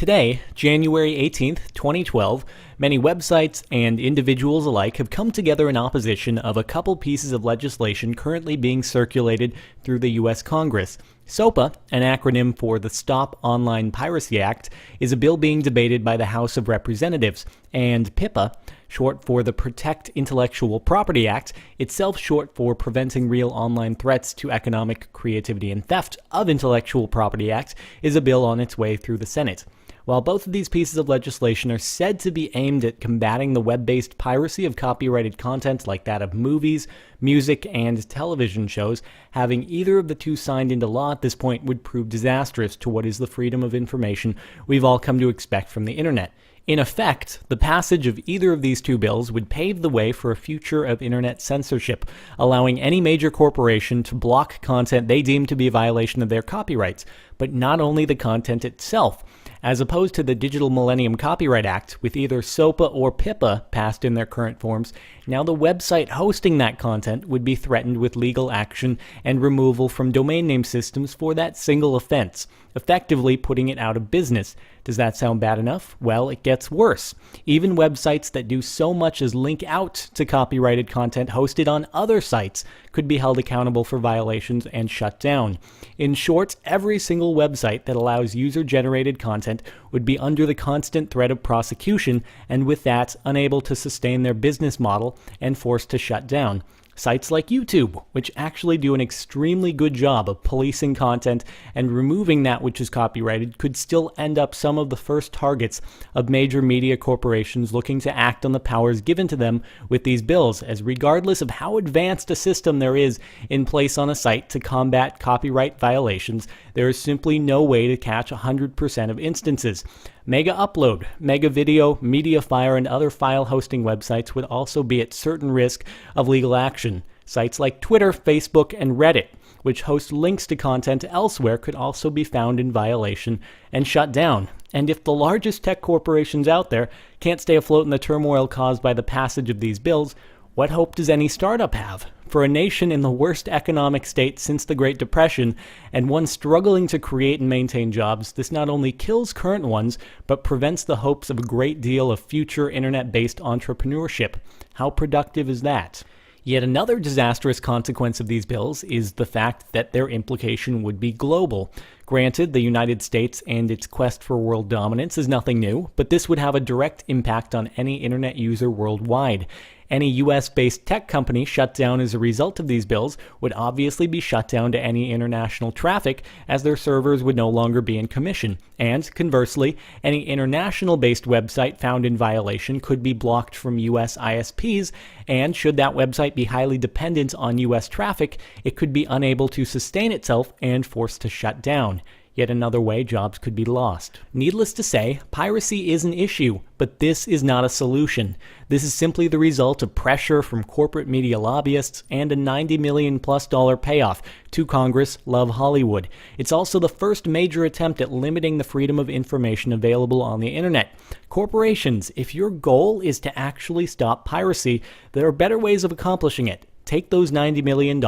Today, January 18th, 2012, many websites and individuals alike have come together in opposition of a couple pieces of legislation currently being circulated through the U.S. Congress. SOPA, an acronym for the Stop Online Piracy Act, is a bill being debated by the House of Representatives, and PIPA, short for the Protect Intellectual Property Act, itself short for Preventing Real Online Threats to Economic Creativity and Theft of Intellectual Property Act, is a bill on its way through the Senate. While both of these pieces of legislation are said to be aimed at combating the web-based piracy of copyrighted content like that of movies, music, and television shows, having either of the two signed into law at this point would prove disastrous to what is the freedom of information we've all come to expect from the internet. In effect, the passage of either of these two bills would pave the way for a future of internet censorship, allowing any major corporation to block content they deem to be a violation of their copyrights, but not only the content itself. As opposed to the Digital Millennium Copyright Act, with either SOPA or PIPA passed in their current forms, now the website hosting that content would be threatened with legal action and removal from domain name systems for that single offense, effectively putting it out of business. Does that sound bad enough? Well, it gets worse. Even websites that do so much as link out to copyrighted content hosted on other sites could be held accountable for violations and shut down. In short, every single website that allows user-generated content would be under the constant threat of prosecution, and with that, unable to sustain their business model and forced to shut down. Sites like YouTube, which actually do an extremely good job of policing content and removing that which is copyrighted, could still end up some of the first targets of major media corporations looking to act on the powers given to them with these bills, as regardless of how advanced a system there is in place on a site to combat copyright violations, there is simply no way to catch 100% of instances. Mega Upload, Mega Video, MediaFire, and other file hosting websites would also be at certain risk of legal action. Sites like Twitter, Facebook, and Reddit, which host links to content elsewhere, could also be found in violation and shut down. And if the largest tech corporations out there can't stay afloat in the turmoil caused by the passage of these bills, what hope does any startup have? For a nation in the worst economic state since the Great Depression, and one struggling to create and maintain jobs, this not only kills current ones, but prevents the hopes of a great deal of future internet-based entrepreneurship. How productive is that? Yet another disastrous consequence of these bills is the fact that their implication would be global. Granted, the United States and its quest for world dominance is nothing new, but this would have a direct impact on any internet user worldwide. Any US-based tech company shut down as a result of these bills would obviously be shut down to any international traffic, as their servers would no longer be in commission. And conversely, any international-based website found in violation could be blocked from US ISPs, and should that website be highly dependent on US traffic, it could be unable to sustain itself and forced to shut down. Yet another way jobs could be lost. Needless to say, piracy is an issue, but this is not a solution. This is simply the result of pressure from corporate media lobbyists and a $90 million+ payoff to Congress Love Hollywood. It's also the first major attempt at limiting the freedom of information available on the internet. Corporations, if your goal is to actually stop piracy, there are better ways of accomplishing it. Take those $90 million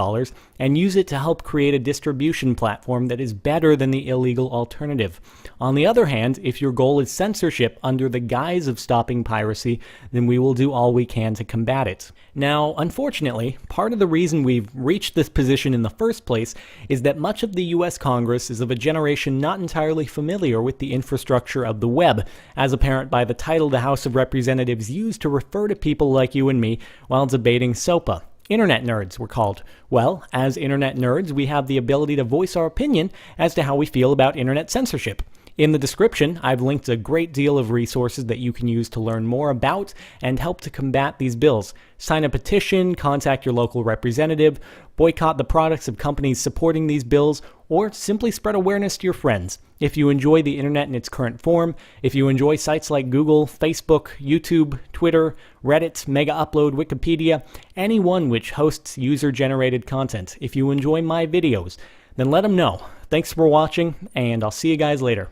and use it to help create a distribution platform that is better than the illegal alternative. On the other hand, if your goal is censorship under the guise of stopping piracy, then we will do all we can to combat it. Now, unfortunately, part of the reason we've reached this position in the first place is that much of the US Congress is of a generation not entirely familiar with the infrastructure of the web, as apparent by the title the House of Representatives used to refer to people like you and me while debating SOPA. Internet nerds, we're called. Well, as internet nerds, we have the ability to voice our opinion as to how we feel about internet censorship. In the description, I've linked a great deal of resources that you can use to learn more about and help to combat these bills. Sign a petition, contact your local representative, boycott the products of companies supporting these bills, or simply spread awareness to your friends. If you enjoy the internet in its current form, if you enjoy sites like Google, Facebook, YouTube, Twitter, Reddit, Mega Upload, Wikipedia, any one which hosts user-generated content, if you enjoy my videos, then let them know. Thanks for watching, and I'll see you guys later.